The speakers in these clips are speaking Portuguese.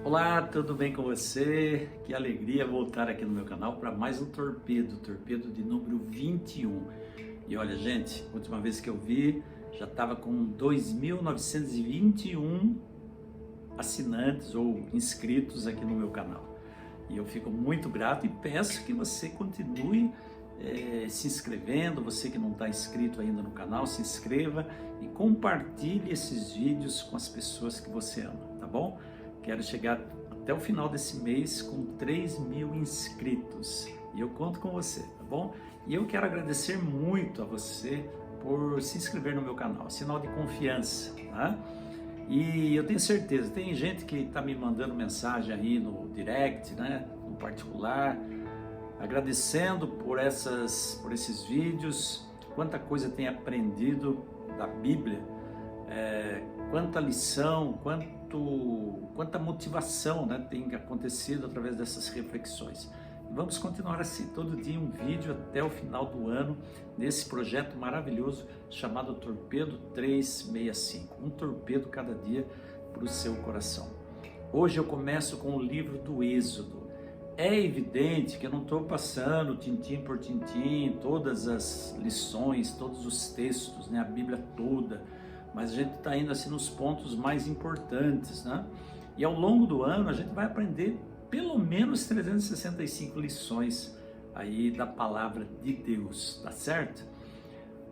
Olá, tudo bem com você? Que alegria voltar aqui no meu canal para mais um torpedo de número 21. E olha, gente, a última vez que eu vi, já estava com 2.921 assinantes ou inscritos aqui no meu canal. E eu fico muito grato e peço que você continue se inscrevendo. Você que não está inscrito ainda no canal, se inscreva e compartilhe esses vídeos com as pessoas que você ama, tá bom? Quero chegar até o final desse mês com 3.000 inscritos e eu conto com você, tá bom? E eu quero agradecer muito a você por se inscrever no meu canal, sinal de confiança, tá? E eu tenho certeza, tem gente que está me mandando mensagem aí no direct, né, no particular, agradecendo por esses vídeos, quanta coisa tem aprendido da Bíblia, quanta lição, quanta motivação, né, tem acontecido através dessas reflexões. E vamos continuar assim, todo dia um vídeo até o final do ano, nesse projeto maravilhoso chamado Torpedo 365, um torpedo cada dia para o seu coração. Hoje eu começo com o livro do Êxodo. É evidente que eu não estou passando tintim por tintim, todas as lições, todos os textos, né, a Bíblia toda, mas a gente está indo assim nos pontos mais importantes, né? E ao longo do ano a gente vai aprender pelo menos 365 lições aí da palavra de Deus, tá certo?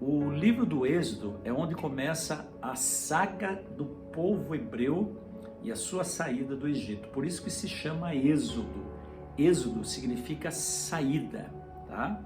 O livro do Êxodo é onde começa a saga do povo hebreu e a sua saída do Egito, por isso que se chama Êxodo. Êxodo significa saída, tá?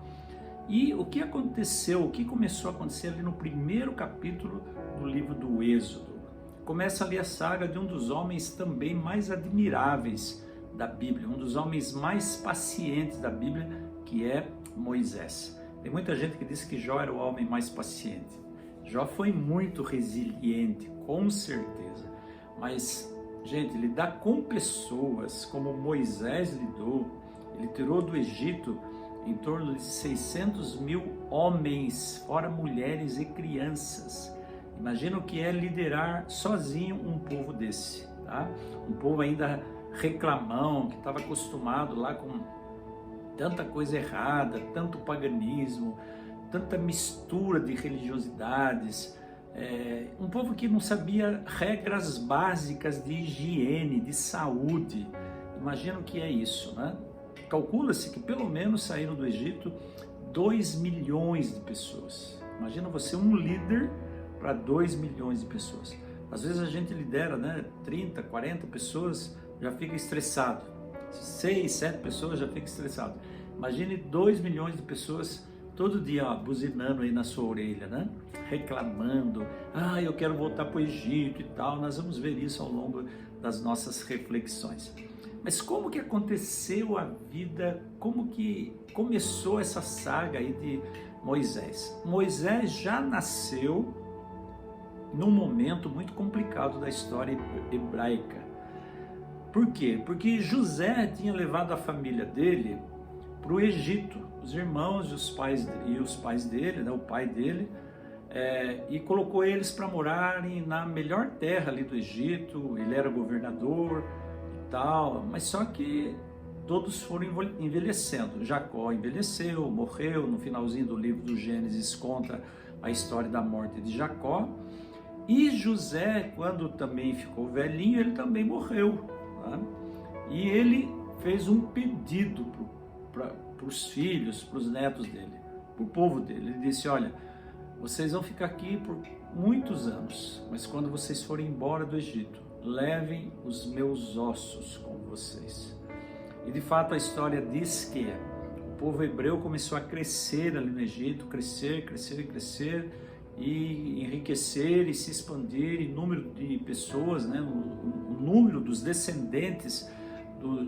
E o que aconteceu, o que começou a acontecer ali no primeiro capítulo do livro do Êxodo? Começa ali a saga de um dos homens também mais admiráveis da Bíblia, um dos homens mais pacientes da Bíblia, que é Moisés. Tem muita gente que diz que Jó era o homem mais paciente. Jó foi muito resiliente, com certeza, mas, gente, lidar com pessoas como Moisés lidou, ele tirou do Egito em torno de 600.000 homens, fora mulheres e crianças. Imagina o que é liderar sozinho um povo desse, tá? Um povo ainda reclamão, que estava acostumado lá com tanta coisa errada, tanto paganismo, tanta mistura de religiosidades, um povo que não sabia regras básicas de higiene, de saúde. Imagina o que é isso, né? Calcula-se que pelo menos saíram do Egito 2 milhões de pessoas. Imagina você um líder para 2 milhões de pessoas. Às vezes a gente lidera, né, 30, 40 pessoas, já fica estressado. 6, 7 pessoas já fica estressado. Imagine 2 milhões de pessoas todo dia, ó, buzinando aí na sua orelha, né? Reclamando, eu quero voltar para o Egito e tal. Nós vamos ver isso ao longo das nossas reflexões. Mas como que aconteceu a vida, como que começou essa saga aí de Moisés? Moisés já nasceu num momento muito complicado da história hebraica. Por quê? Porque José tinha levado a família dele para o Egito, os irmãos e os pais dele, né, o pai dele, e colocou eles para morarem na melhor terra ali do Egito. Ele era governador e tal, mas só que todos foram envelhecendo. Jacó envelheceu, morreu. No finalzinho do livro do Gênesis conta a história da morte de Jacó. E José, quando também ficou velhinho, ele também morreu, tá? E ele fez um pedido para os filhos, para os netos dele, para o povo dele. Ele disse: olha, vocês vão ficar aqui por muitos anos, mas quando vocês forem embora do Egito, levem os meus ossos com vocês. E de fato a história diz que o povo hebreu começou a crescer ali no Egito, crescer e enriquecer e se expandir em número de pessoas, né? O número dos descendentes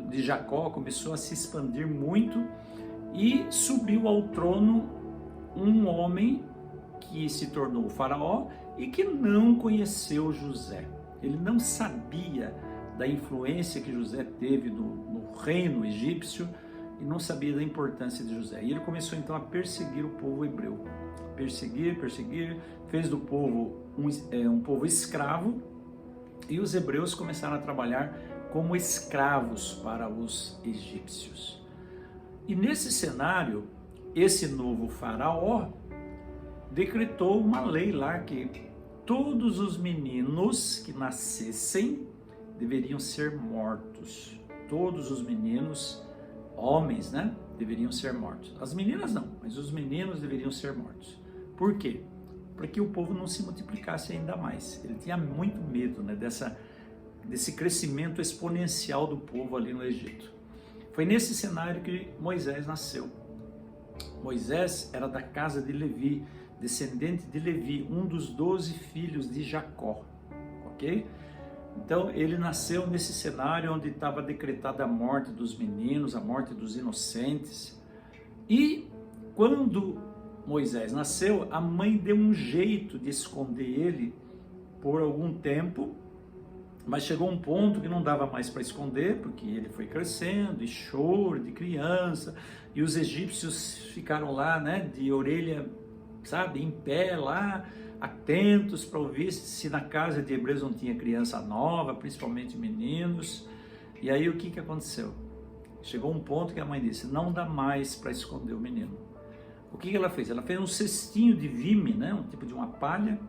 de Jacó começou a se expandir muito, e subiu ao trono um homem que se tornou o faraó e que não conheceu José. Ele não sabia da influência que José teve no reino egípcio e não sabia da importância de José. E ele começou então a perseguir o povo hebreu. Perseguir, fez do povo um povo escravo, e os hebreus começaram a trabalhar como escravos para os egípcios. E nesse cenário, esse novo faraó decretou uma lei lá que todos os meninos que nascessem deveriam ser mortos. Todos os meninos, homens, né, deveriam ser mortos. As meninas não, mas os meninos deveriam ser mortos. Por quê? Para que o povo não se multiplicasse ainda mais. Ele tinha muito medo, né, desse crescimento exponencial do povo ali no Egito. Foi nesse cenário que Moisés nasceu. Moisés era da casa de Levi, descendente de Levi, um dos 12 filhos de Jacó, ok? Então ele nasceu nesse cenário onde estava decretada a morte dos meninos, a morte dos inocentes. E quando Moisés nasceu, a mãe deu um jeito de esconder ele por algum tempo, mas chegou um ponto que não dava mais para esconder, porque ele foi crescendo, e choro de criança, e os egípcios ficaram lá, né, de orelha, sabe, em pé lá, atentos para ouvir se na casa de Hebreus não tinha criança nova, principalmente meninos. E aí o que aconteceu? Chegou um ponto que a mãe disse, não dá mais para esconder o menino. O que ela fez? Ela fez um cestinho de vime, né, um tipo de uma palha.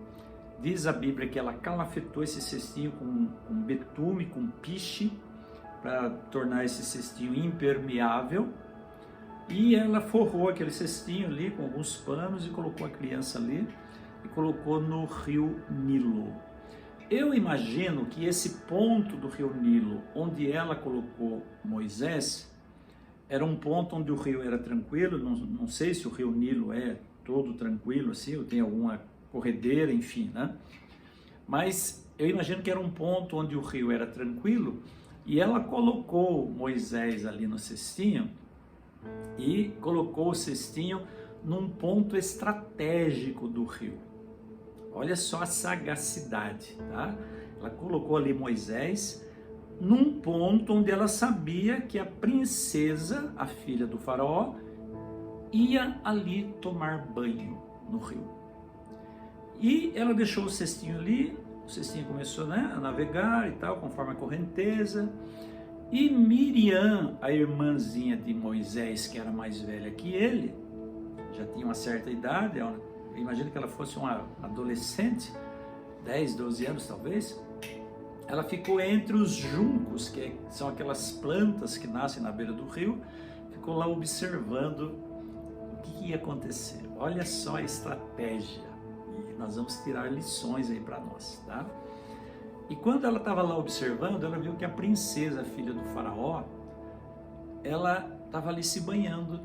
Diz a Bíblia que ela calafetou esse cestinho com betume, com piche, para tornar esse cestinho impermeável. E ela forrou aquele cestinho ali com alguns panos e colocou a criança ali e colocou no rio Nilo. Eu imagino que esse ponto do rio Nilo, onde ela colocou Moisés, era um ponto onde o rio era tranquilo. Não sei se o rio Nilo é todo tranquilo assim, ou tem alguma corredeira, enfim, né? Mas eu imagino que era um ponto onde o rio era tranquilo e ela colocou Moisés ali no cestinho e colocou o cestinho num ponto estratégico do rio. Olha só a sagacidade, tá? Ela colocou ali Moisés num ponto onde ela sabia que a princesa, a filha do faraó, ia ali tomar banho no rio. E ela deixou o cestinho ali, o cestinho começou, né, a navegar e tal, conforme a correnteza. E Miriam, a irmãzinha de Moisés, que era mais velha que ele, já tinha uma certa idade, eu imagino que ela fosse uma adolescente, 10, 12 anos talvez, ela ficou entre os juncos, que são aquelas plantas que nascem na beira do rio, ficou lá observando o que ia acontecer. Olha só a estratégia, e nós vamos tirar lições aí para nós, tá? E quando ela estava lá observando, ela viu que a princesa, filha do faraó, ela estava ali se banhando,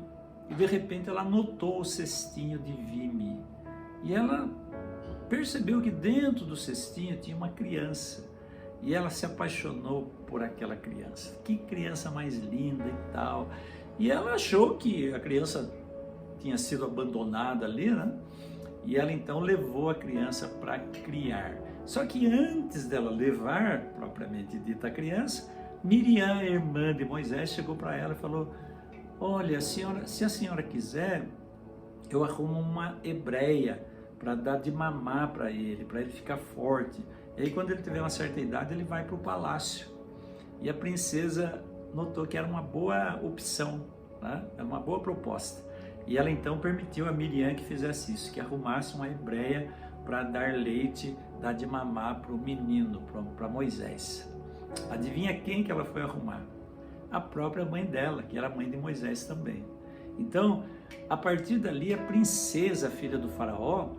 e de repente ela notou o cestinho de vime, e ela percebeu que dentro do cestinho tinha uma criança, e ela se apaixonou por aquela criança. Que criança mais linda e tal. E ela achou que a criança tinha sido abandonada ali, né? E ela então levou a criança para criar. Só que antes dela levar, propriamente dita, a criança, Miriam, irmã de Moisés, chegou para ela e falou: olha, senhora, se a senhora quiser, eu arrumo uma hebreia para dar de mamar para ele ficar forte. E aí quando ele tiver uma certa idade, ele vai para o palácio. E a princesa notou que era uma boa opção, né? Era uma boa proposta. E ela então permitiu a Miriam que fizesse isso, que arrumasse uma hebreia para dar leite, dar de mamar para o menino, para Moisés. Adivinha quem que ela foi arrumar? A própria mãe dela, que era mãe de Moisés também. Então, a partir dali, a princesa, filha do faraó,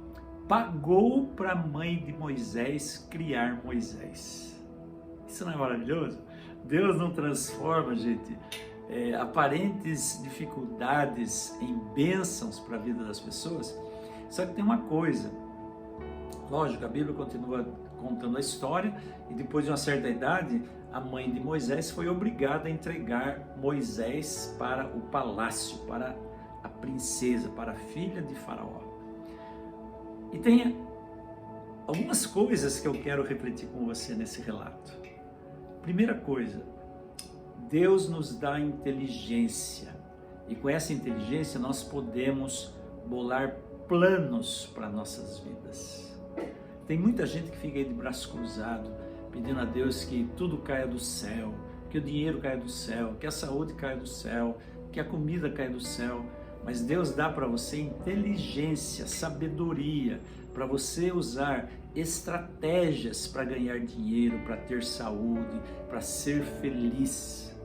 pagou para a mãe de Moisés criar Moisés. Isso não é maravilhoso? Deus não transforma, gente, aparentes dificuldades em bênçãos para a vida das pessoas. Só que tem uma coisa, lógico, a Bíblia continua contando a história, e depois de uma certa idade, a mãe de Moisés foi obrigada a entregar Moisés para o palácio, para a princesa, para a filha de Faraó. E tem algumas coisas que eu quero refletir com você nesse relato. Primeira coisa, Deus nos dá inteligência, e com essa inteligência nós podemos bolar planos para nossas vidas. Tem muita gente que fica aí de braço cruzado, pedindo a Deus que tudo caia do céu, que o dinheiro caia do céu, que a saúde caia do céu, que a comida caia do céu, mas Deus dá para você inteligência, sabedoria, para você usar estratégias para ganhar dinheiro, para ter saúde, para ser feliz,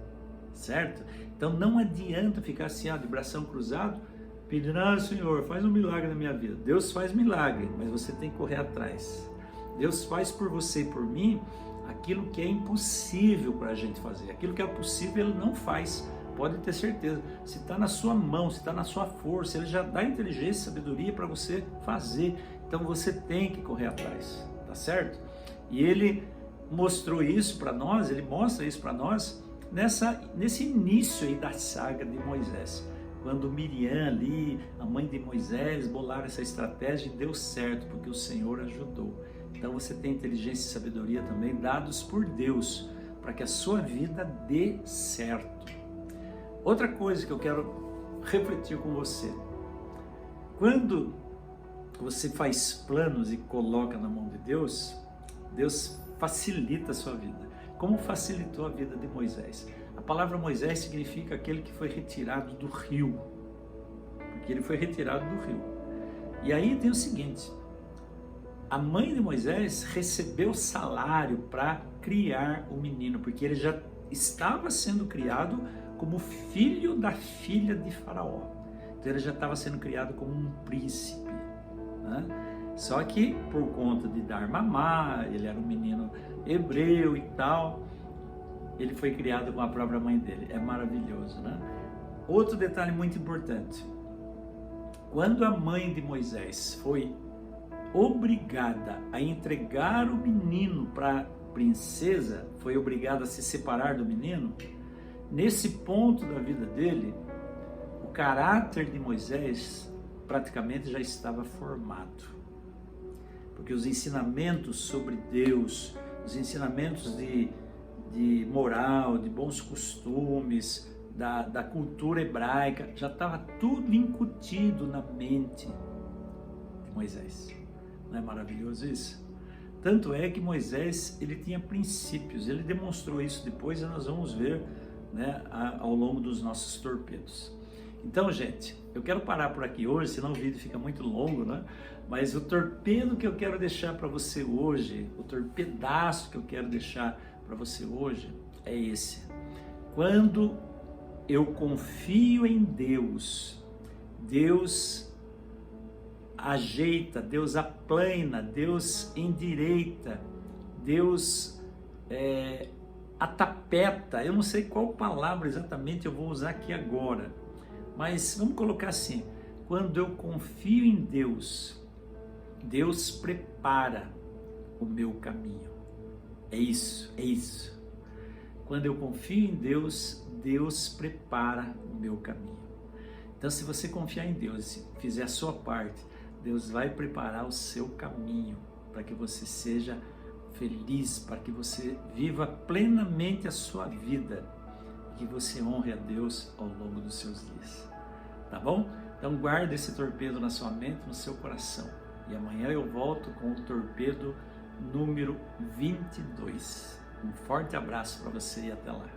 certo? Então não adianta ficar assim, de bração cruzado, pedindo, Senhor, faz um milagre na minha vida. Deus faz milagre, mas você tem que correr atrás. Deus faz por você e por mim aquilo que é impossível para a gente fazer. Aquilo que é possível, Ele não faz. Pode ter certeza. Se está na sua mão, se está na sua força, Ele já dá inteligência e sabedoria para você fazer. Então você tem que correr atrás, tá certo? E Ele mostrou isso para nós, Ele mostra isso para nós nesse início aí da saga de Moisés. Quando Miriam ali, a mãe de Moisés, bolaram essa estratégia e deu certo, porque o Senhor ajudou. Então você tem inteligência e sabedoria também dados por Deus, para que a sua vida dê certo. Outra coisa que eu quero refletir com você. Quando você faz planos e coloca na mão de Deus, Deus facilita a sua vida. Como facilitou a vida de Moisés? A palavra Moisés significa aquele que foi retirado do rio, porque ele foi retirado do rio. E aí tem o seguinte, a mãe de Moisés recebeu salário para criar o menino, porque ele já estava sendo criado como filho da filha de Faraó. Então ele já estava sendo criado como um príncipe, né? Só que por conta de dar mamar, ele era um menino hebreu e tal, ele foi criado com a própria mãe dele. É maravilhoso, né? Outro detalhe muito importante. Quando a mãe de Moisés foi obrigada a entregar o menino para a princesa, foi obrigada a se separar do menino, nesse ponto da vida dele, o caráter de Moisés praticamente já estava formado. Porque os ensinamentos sobre Deus, os ensinamentos de moral, de bons costumes, da cultura hebraica, já estava tudo incutido na mente de Moisés. Não é maravilhoso isso? Tanto é que Moisés, ele tinha princípios, ele demonstrou isso depois e nós vamos ver, né, ao longo dos nossos torpedos. Então, gente, eu quero parar por aqui hoje, senão o vídeo fica muito longo, né? Mas o torpedo que eu quero deixar para você hoje, o torpedaço que eu quero deixar para você hoje é esse. Quando eu confio em Deus, Deus ajeita, Deus aplana, Deus endireita, Deus atapeta. Eu não sei qual palavra exatamente eu vou usar aqui agora, mas vamos colocar assim: quando eu confio em Deus, Deus prepara o meu caminho. É isso, é isso. Quando eu confio em Deus, Deus prepara o meu caminho. Então, se você confiar em Deus, e fizer a sua parte, Deus vai preparar o seu caminho para que você seja feliz, para que você viva plenamente a sua vida e que você honre a Deus ao longo dos seus dias. Tá bom? Então, guarde esse torpedo na sua mente, no seu coração. E amanhã eu volto com o torpedo número 22. Um forte abraço para você e até lá.